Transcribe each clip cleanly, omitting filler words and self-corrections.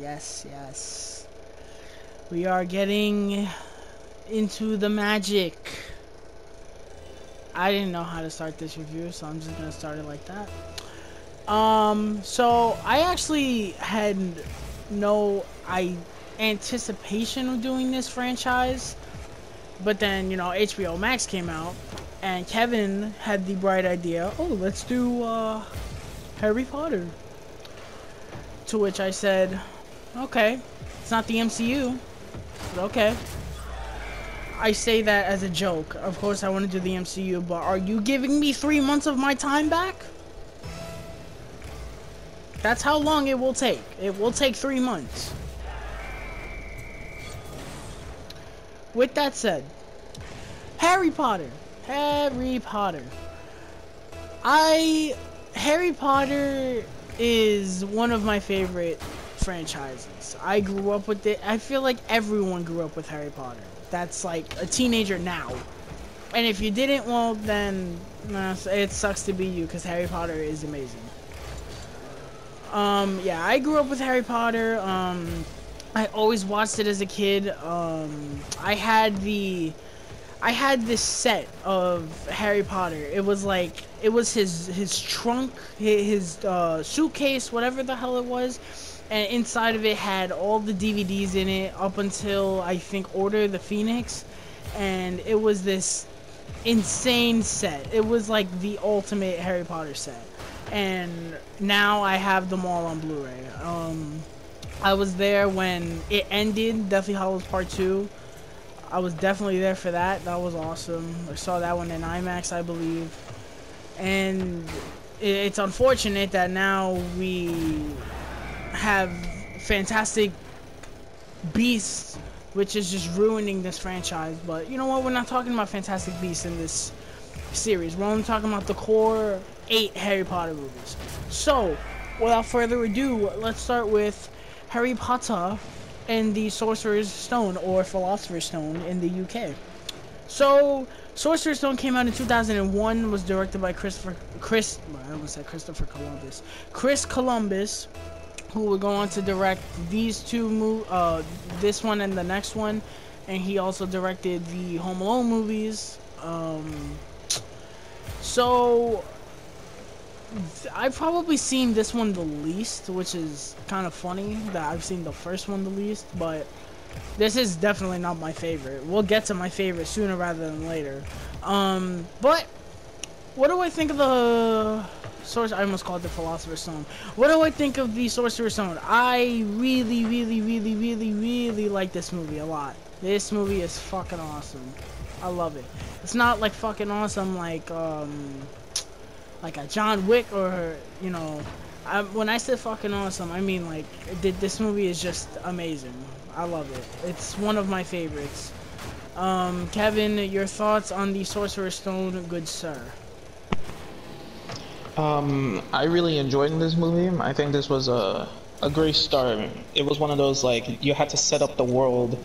yes. We are getting into the magic. I didn't know how to start this review, so I'm just gonna start it like that. So I actually had no anticipation of doing this franchise, but then, you know, HBO Max came out, and Kevin had the bright idea, oh, let's do, Harry Potter. To which I said, okay, it's not the MCU, but okay. I say that as a joke. Of course I want to do the MCU, but are you giving me 3 months of my time back? That's how long it will take. It will take 3 months. With that said, Harry Potter. Harry Potter is one of my favorite franchises. I grew up with it. I feel like everyone grew up with Harry Potter. That's like a teenager now. And if you didn't, well then, nah, it sucks to be you, because Harry Potter is amazing. Yeah, I grew up with Harry Potter. I always watched it as a kid. I had this set of Harry Potter. It was like, it was his trunk, his suitcase, whatever the hell it was. And inside of it had all the DVDs in it up until, I think, Order of the Phoenix. And it was this insane set. It was like the ultimate Harry Potter set. And now I have them all on Blu-ray. I was there when it ended, Deathly Hallows Part 2. I was definitely there for that. That was awesome. I saw that one in IMAX, I believe. And it's unfortunate that now we have Fantastic Beasts, which is just ruining this franchise. But you know what? We're not talking about Fantastic Beasts in this series. We're only talking about the core 8 Harry Potter movies. So, without further ado, let's start with Harry Potter and the Sorcerer's Stone, or Philosopher's Stone in the UK. So, Sorcerer's Stone came out in 2001, was directed by Chris Columbus, who would go on to direct these two this one and the next one, and he also directed the Home Alone movies. So I've probably seen this one the least, which is kind of funny that I've seen the first one the least, but this is definitely not my favorite. We'll get to my favorite sooner rather than later. But what do I think of the I almost called it the Philosopher's Stone. What do I think of the Sorcerer's Stone? I really like this movie a lot. This movie is fucking awesome. I love it. It's not like fucking awesome like a John Wick, or, you know, when I say fucking awesome, I mean like this movie is just amazing. I love it. It's one of my favorites. Kevin, your thoughts on the Sorcerer's Stone, good sir? I really enjoyed this movie. I think this was a great start. It was one of those, like, you had to set up the world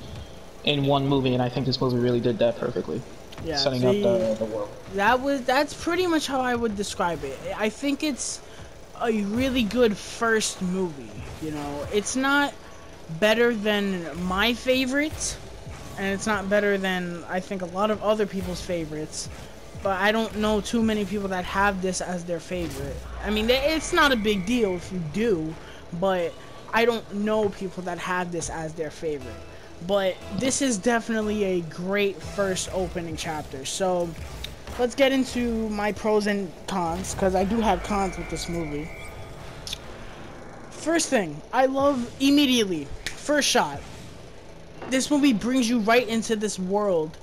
in one movie, and I think this movie really did that perfectly. Yeah, setting up the world. That's pretty much how I would describe it. I think it's a really good first movie, you know. It's not better than my favorites, and it's not better than, I think, a lot of other people's favorites. But I don't know too many people that have this as their favorite. I mean, it's not a big deal if you do, but I don't know people that have this as their favorite. But this is definitely a great first opening chapter. So let's get into my pros and cons, because I do have cons with this movie. First thing, I love immediately, first shot, this movie brings you right into this world,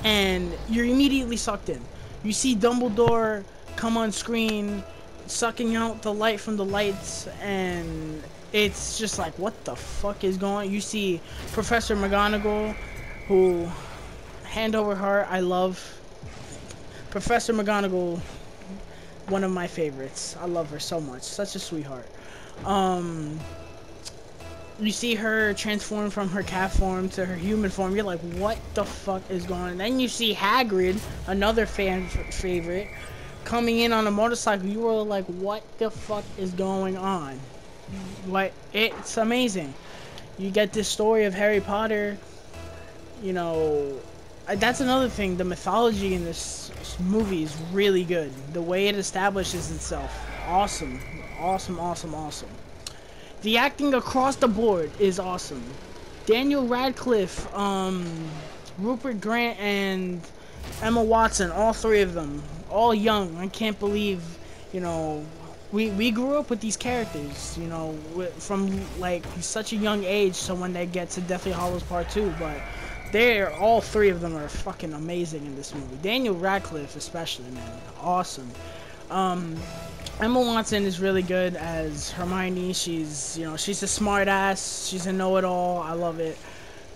and you're immediately sucked in. You see Dumbledore come on screen, sucking out the light from the lights, and it's just like, what the fuck is going on? You see Professor McGonagall, who, hand over heart, I love Professor McGonagall, one of my favorites. I love her so much. Such a sweetheart. You see her transform from her cat form to her human form. You're like, what the fuck is going on? And then you see Hagrid, another fan favorite, coming in on a motorcycle. You were like, what the fuck is going on? Like, it's amazing. You get this story of Harry Potter, you know, that's another thing. The mythology in this movie is really good. The way it establishes itself, awesome, awesome, awesome, awesome. The acting across the board is awesome. Daniel Radcliffe, Rupert Grant, and Emma Watson, all three of them, all young. I can't believe, you know, we grew up with these characters, you know, from like such a young age to when they get to Deathly Hallows Part 2, but they're, all three of them are fucking amazing in this movie. Daniel Radcliffe especially, man, awesome. Emma Watson is really good as Hermione. She's, you know, she's a smart ass, she's a know-it-all, I love it.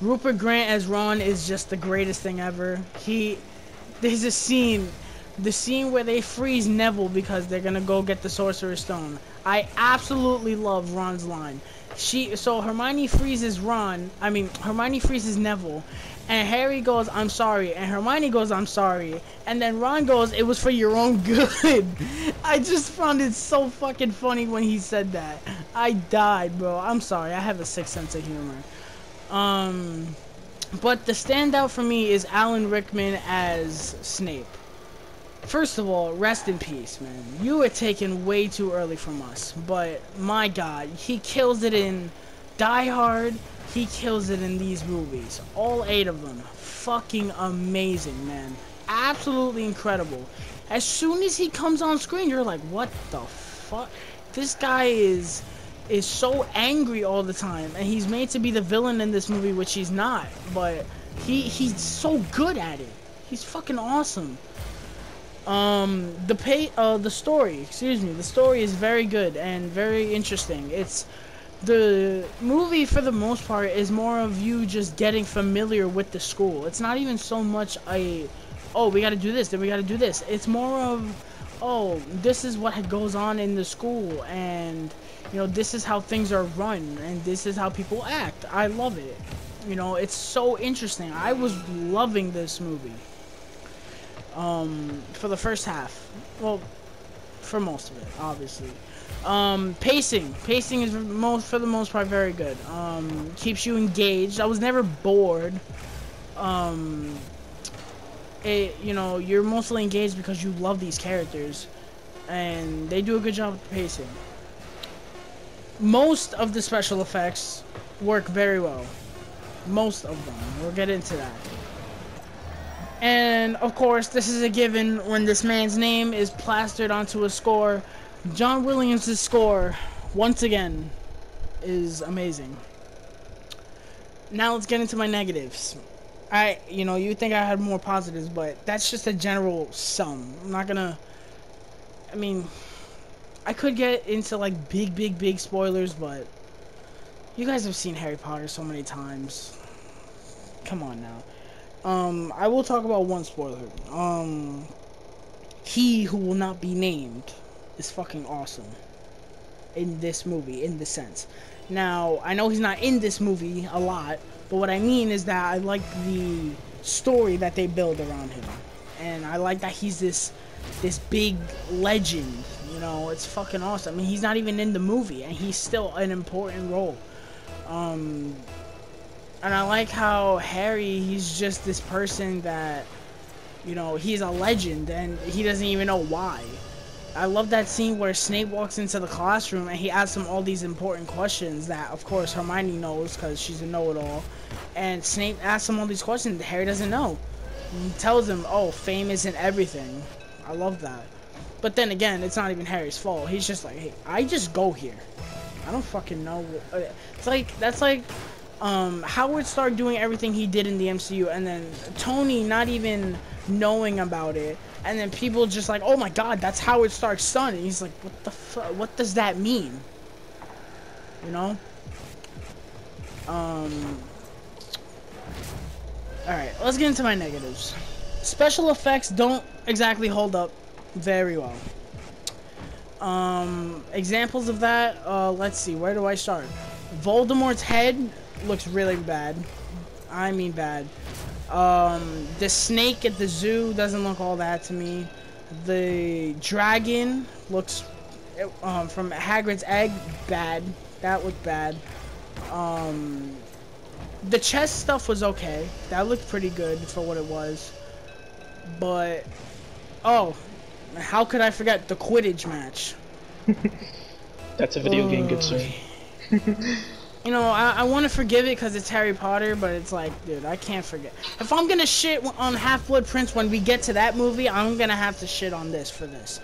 Rupert Grant as Ron is just the greatest thing ever. There's a scene, the scene where they freeze Neville because they're gonna go get the Sorcerer's Stone. I absolutely love Ron's line. So Hermione freezes Hermione freezes Neville, and Harry goes, "I'm sorry," and Hermione goes, "I'm sorry," and then Ron goes, "It was for your own good." I just found it so fucking funny when he said that. I died, bro. I'm sorry, I have a sick sense of humor. But the standout for me is Alan Rickman as Snape. First of all, rest in peace, man. You were taken way too early from us, but my god, he kills it in Die Hard, he kills it in these movies. All 8 of them. Fucking amazing, man. Absolutely incredible. As soon as he comes on screen, you're like, what the fuck? This guy is so angry all the time, and he's made to be the villain in this movie, which he's not, but he's so good at it. He's fucking awesome. The story is very good and very interesting. The movie for the most part is more of you just getting familiar with the school. It's not even so much oh, we gotta do this, then we gotta do this. It's more of, oh, this is what goes on in the school, and you know, this is how things are run, and this is how people act. I love it. You know, it's so interesting. I was loving this movie. For the first half. Well, for most of it, obviously. Pacing is for the most part very good. Keeps you engaged. I was never bored. You know, you're mostly engaged because you love these characters, and they do a good job with the pacing. Most of the special effects work very well. Most of them. We'll get into that. And of course, this is a given when this man's name is plastered onto a score. John Williams' score, once again, is amazing. Now let's get into my negatives. You think I had more positives, but that's just a general sum. I'm not gonna, I could get into like big spoilers, but you guys have seen Harry Potter so many times. Come on now. I will talk about one spoiler. He who will not be named is fucking awesome in this movie, in this sense. Now, I know he's not in this movie a lot, but what I mean is that I like the story that they build around him. And I like that he's this big legend, you know, it's fucking awesome. I mean, he's not even in the movie, and he's still an important role. And I like how Harry, he's just this person that, you know, he's a legend and he doesn't even know why. I love that scene where Snape walks into the classroom and he asks him all these important questions that, of course, Hermione knows because she's a know-it-all. And Snape asks him all these questions that Harry doesn't know. He tells him, oh, fame isn't everything. I love that. But then again, it's not even Harry's fault. He's just like, hey, I just go here. I don't fucking know. That's like Howard Stark doing everything he did in the MCU, and then Tony not even knowing about it, and then people just like, oh my god, that's Howard Stark's son, and he's like, what the fuck, what does that mean? You know? Alright, let's get into my negatives. Special effects don't exactly hold up very well. Examples of that, let's see, where do I start? Voldemort's head looks really bad. I mean bad. The snake at the zoo doesn't look all that to me. The dragon looks from Hagrid's egg, bad. That looked bad. The chess stuff was okay. That looked pretty good for what it was. But oh, how could I forget the Quidditch match? That's a video game, good sir. You know, I want to forgive it because it's Harry Potter, but it's like, dude, I can't forget. If I'm gonna shit on Half-Blood Prince when we get to that movie, I'm gonna have to shit on this for this.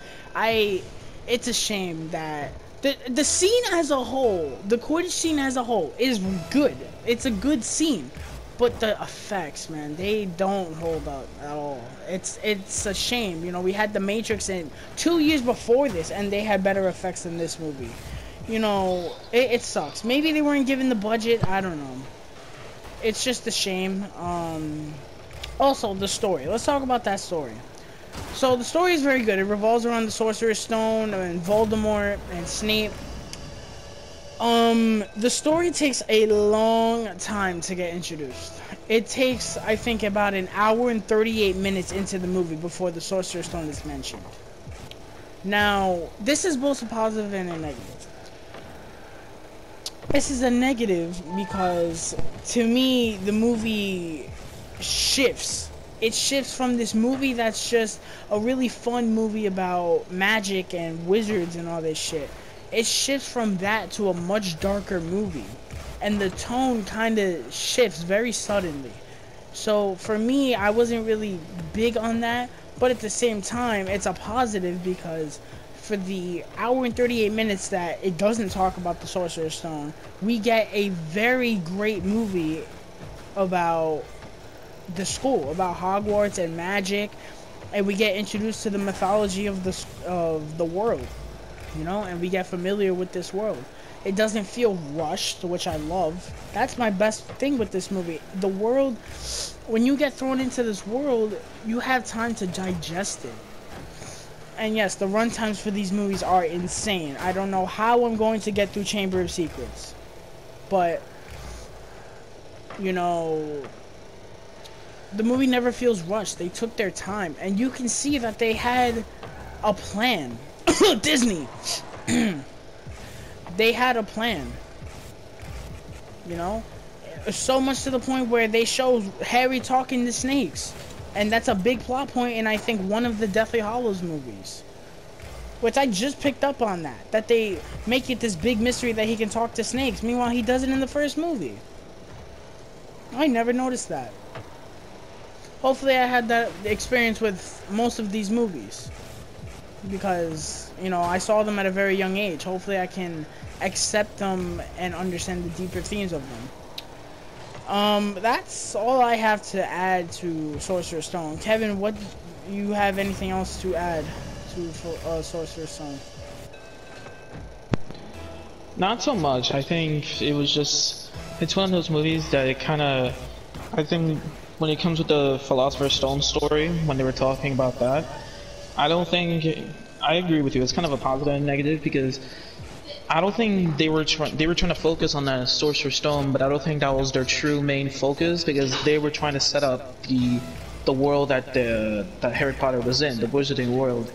It's a shame that the scene as a whole, the Quidditch scene as a whole, is good. It's a good scene, but the effects, man, they don't hold up at all. It's a shame. You know, we had The Matrix in 2 years before this, and they had better effects than this movie. You know, it sucks. Maybe they weren't given the budget. I don't know. It's just a shame. Also, the story. Let's talk about that story. So, the story is very good. It revolves around the Sorcerer's Stone and Voldemort and Snape. The story takes a long time to get introduced. It takes, I think, about an hour and 38 minutes into the movie before the Sorcerer's Stone is mentioned. Now, this is both a positive and a negative. This is a negative because, to me, the movie shifts. It shifts from this movie that's just a really fun movie about magic and wizards and all this shit. It shifts from that to a much darker movie. And the tone kind of shifts very suddenly. So, for me, I wasn't really big on that. But at the same time, it's a positive because for the hour and 38 minutes that it doesn't talk about the Sorcerer's Stone, we get a very great movie about the school, about Hogwarts and magic, and we get introduced to the mythology of the world, you know, and we get familiar with this world. It doesn't feel rushed, which I love. That's my best thing with this movie. The world, when you get thrown into this world, you have time to digest it. And yes, the run times for these movies are insane. I don't know how I'm going to get through Chamber of Secrets. But, you know, the movie never feels rushed. They took their time. And you can see that they had a plan. Disney! They had a plan. You know? So much to the point where they show Harry talking to snakes. And that's a big plot point in, I think, one of the Deathly Hallows movies. Which I just picked up on that. That they make it this big mystery that he can talk to snakes. Meanwhile, he does it in the first movie. I never noticed that. Hopefully I had that experience with most of these movies. Because, you know, I saw them at a very young age. Hopefully I can accept them and understand the deeper themes of them. That's all I have to add to Sorcerer's Stone. Kevin, what, you have anything else to add to Sorcerer's Stone? Not so much. I think it was just, it's one of those movies that it kind of, I think when it comes with the Philosopher's Stone story, when they were talking about that, I don't think, I agree with you. It's kind of a positive and negative because I don't think they were trying to focus on the Sorcerer's Stone, but I don't think that was their true main focus because they were trying to set up the world that Harry Potter was in, the wizarding world.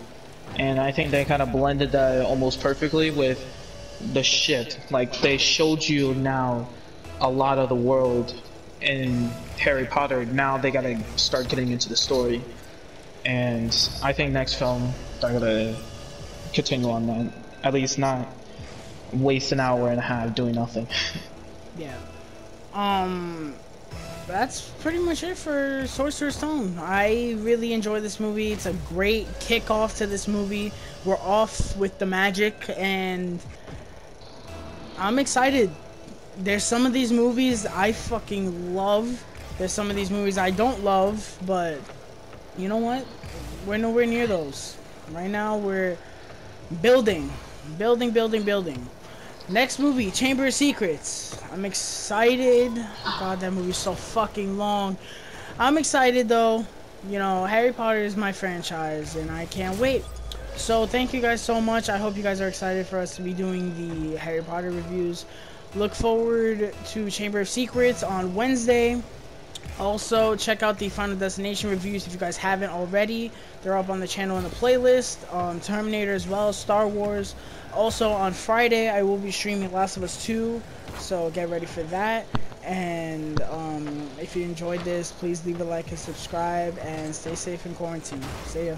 And I think they kind of blended that almost perfectly with the shit. Like, they showed you now a lot of the world in Harry Potter. Now they gotta start getting into the story. And I think next film they're gonna continue on that. At least not waste an hour and a half doing nothing. Yeah. That's pretty much it for Sorcerer's Stone. I really enjoy this movie. It's a great kickoff to this movie. We're off with the magic, and I'm excited. There's some of these movies I fucking love. There's some of these movies I don't love, but you know what? We're nowhere near those. Right now, we're building. Next movie, Chamber of Secrets. I'm excited. God, that movie's so fucking long. I'm excited though. You know, Harry Potter is my franchise and I can't wait. So thank you guys so much. I hope you guys are excited for us to be doing the Harry Potter reviews. Look forward to Chamber of Secrets on Wednesday. Also, check out the Final Destination reviews if you guys haven't already. They're up on the channel in the playlist. Terminator as well, Star Wars. Also, on Friday, I will be streaming Last of Us 2, so get ready for that. And if you enjoyed this, please leave a like and subscribe, and stay safe in quarantine. See ya.